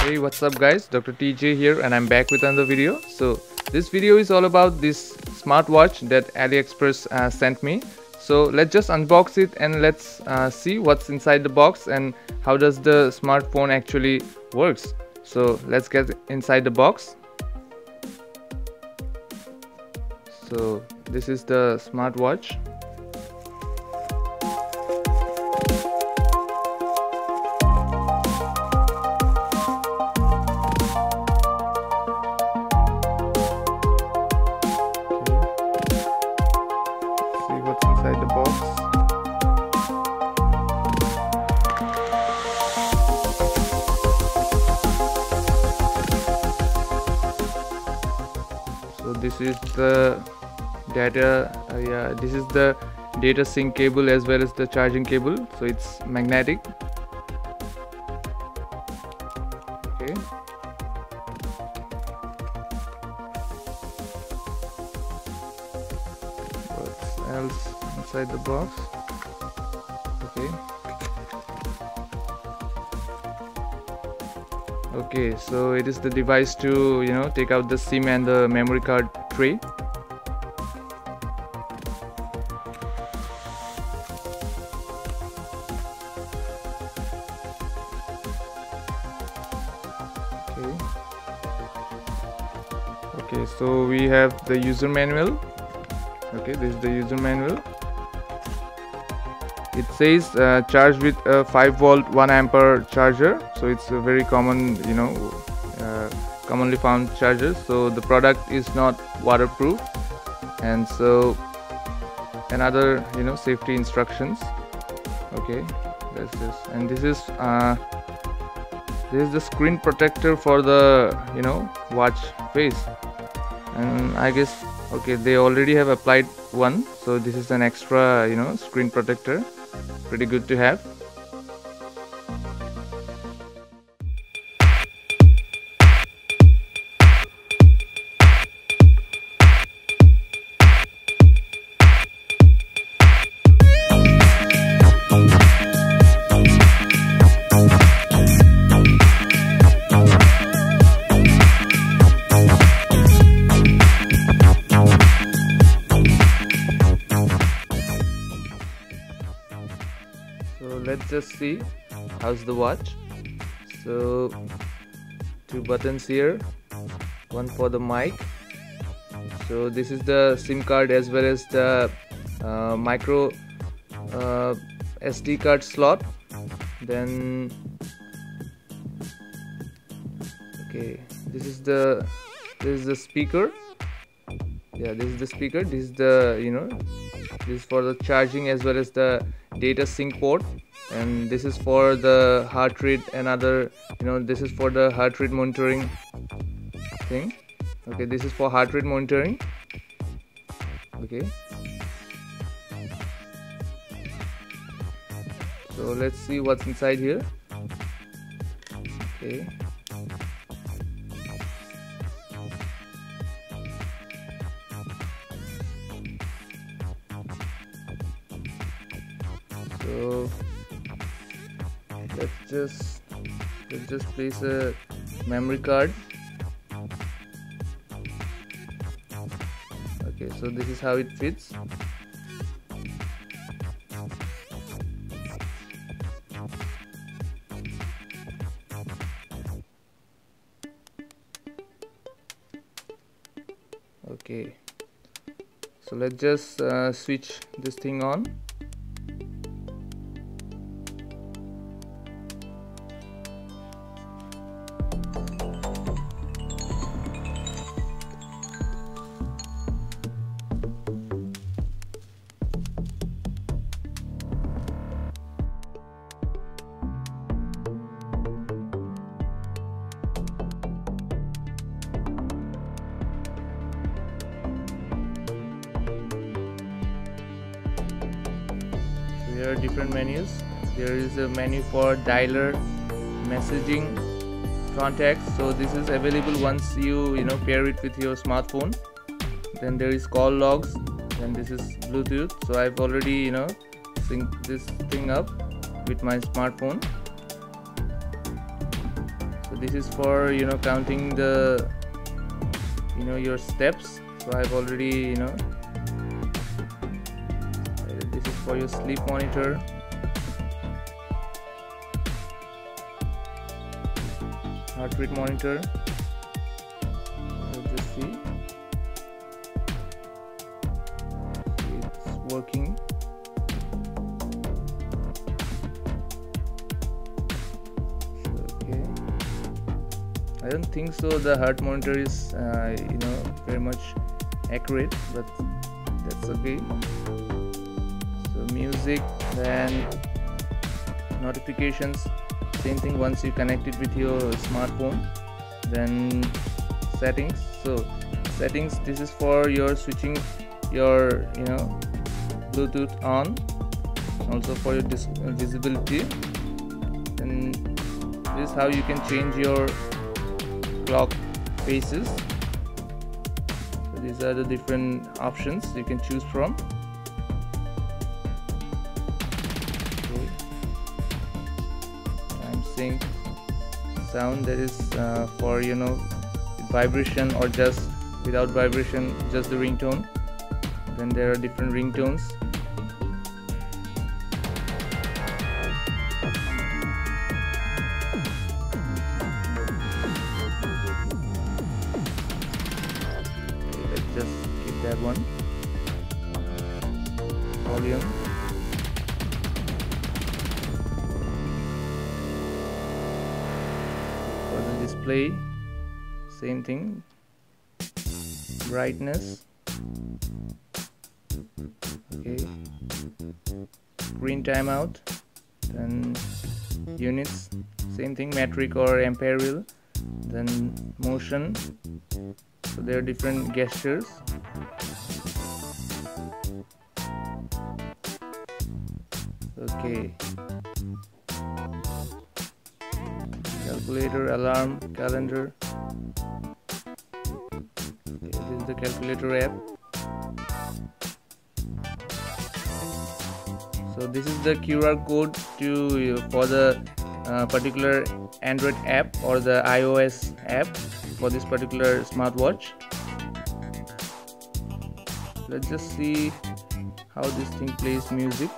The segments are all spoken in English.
Hey, what's up guys, Dr. TJ here and I'm back with another video. So this video is all about this smartwatch that AliExpress sent me. So let's just unbox it and let's see what's inside the box and how does the smartphone actually works. So let's get inside the box. So this is the smartwatch. Inside the box. So this is the data this is the data sync cable as well as the charging cable, so it's magnetic. Okay. What else inside the box? Okay, so it is the device to take out the SIM and the memory card tray. Okay, so we have the user manual. Okay, this is the user manual. It says charge with a 5-volt 1 ampere charger, so it's a very common commonly found charger. So the product is not waterproof, and so another safety instructions. Okay, that's this, and this is the screen protector for the watch face, and I guess they already have applied one, so this is an extra screen protector. Pretty good to have. So let's just see how's the watch. So 2 buttons here, one for the mic. So this is the SIM card as well as the micro SD card slot. Then this is the speaker. Yeah, this is the speaker. This is the this is for the charging as well as the data sync port, and this is for the heart rate and other this is for the heart rate monitoring thing. Okay, this is for heart rate monitoring. Okay, so let's see what's inside here. Okay, so let's just place a memory card. Okay, so this is how it fits. Okay, so let's just switch this thing on. There are different menus. There is a menu for dialer, messaging, contacts. So this is available once you pair it with your smartphone. Then there is call logs, and this is Bluetooth. So I've already synced this thing up with my smartphone. So this is for counting the your steps. So I've already this is for your sleep monitor. Heart rate monitor. Let's just see. It's working. Okay. I don't think so the heart monitor is very much accurate, but that's okay. So music, then notifications, same thing once you connect it with your smartphone. Then settings. So settings, this is for your switching your Bluetooth on, also for your visibility. And this is how you can change your clock faces. So these are the different options you can choose from. Okay. Time sync sound, that is for with vibration or just without vibration, just the ringtone. Then there are different ringtones. Just keep that one. Volume. For the display, same thing. Brightness. Okay. Screen timeout. Then units, same thing, metric or imperial. Then motion. So there are different gestures. Okay. Calculator, alarm, calendar. Okay, this is the calculator app. So this is the QR code for the particular Android app or the iOS app for this particular smartwatch. Let's just see how this thing plays music.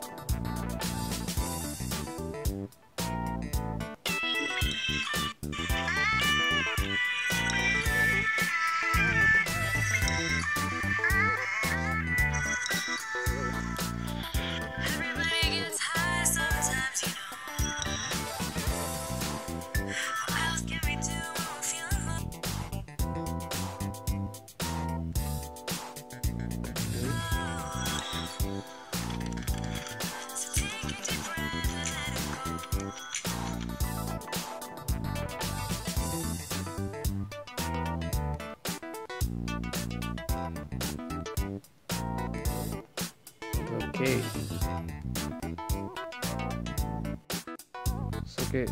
Okay.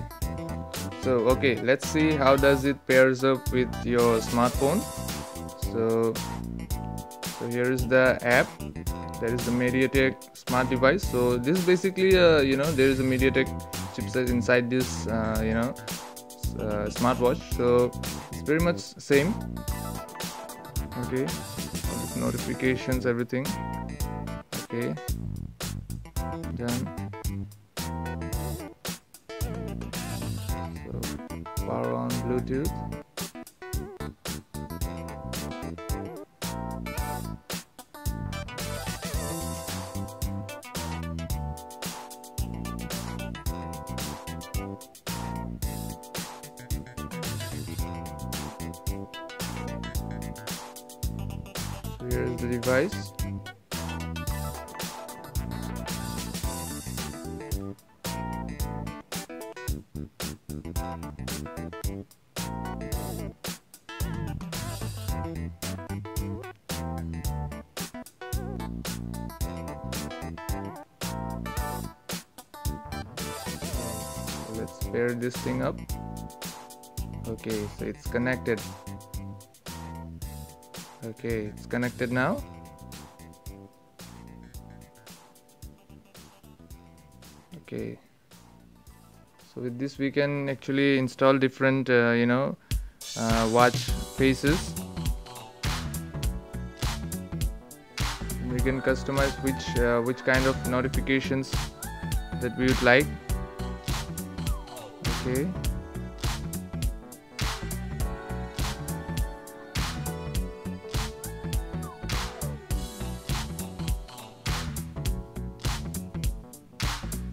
Okay, let's see how does it pairs up with your smartphone. So here is the app. That is the MediaTek smart device. So this is basically there is a MediaTek chipset inside this smartwatch. So it's very much same. Okay, all these notifications, everything. Okay, done. So power on Bluetooth. So here is the device. Let's pair this thing up. Okay, so it's connected. Okay, it's connected now. Okay, So with this we can actually install different watch faces. We can customize which kind of notifications that we would like. Okay.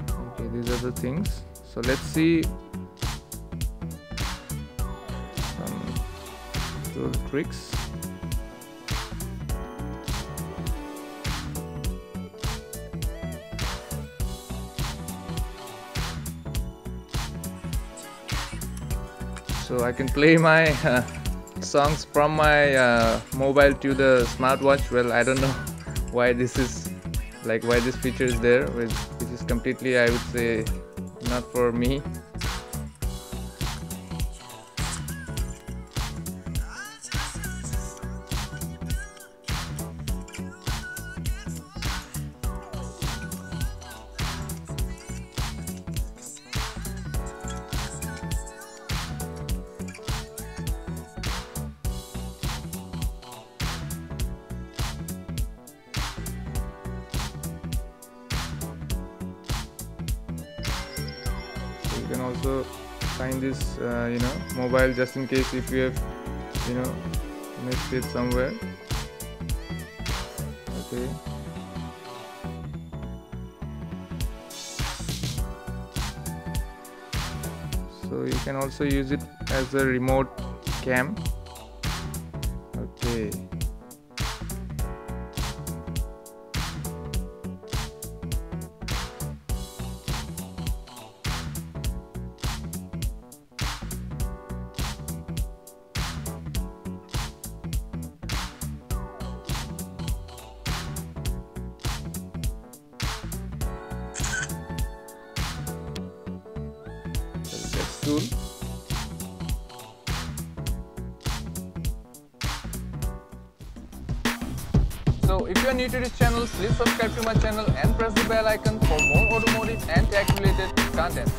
Okay, these are the things. So let's see some tool tricks. So I can play my songs from my mobile to the smartwatch. Well, I don't know why this is why this feature is there, which is completely, I would say, not for me. You can also find this mobile, just in case if you have missed it somewhere. Okay. So you can also use it as a remote cam. Okay. Tool. So if you are new to this channel, please subscribe to my channel and press the bell icon for more automotive and tech related content.